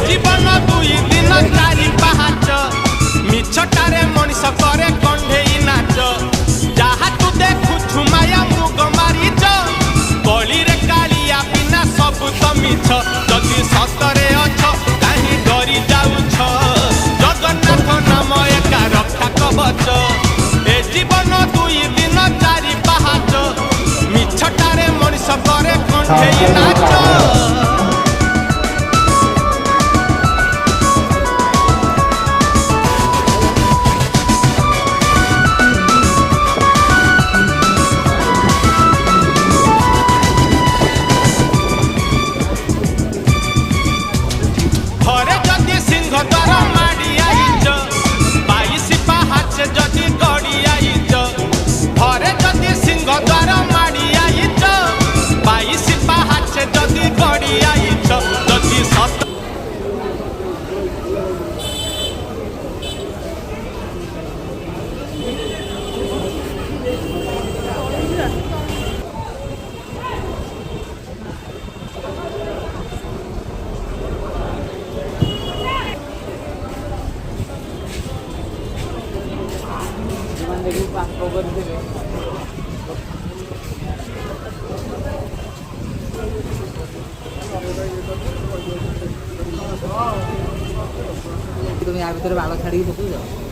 जीवन दुई दिन चारि पाहाच मिछटारे मनीष करे कंढेई नाच जहा तू देखुछु माया मृग मारीच गली रे कालिया बिना सब तो मिछ जदि सतरे अछ काहे डरी जाउछ जगन्नाथ नाम एका रक्षा कवच ए जीवन दुई दिन चारि पाहाच मिछटारे मनीष करे कंढेई नाच তুমি আর ভিতরে ভালো ছাড়িয়ে ঢুকে যাও।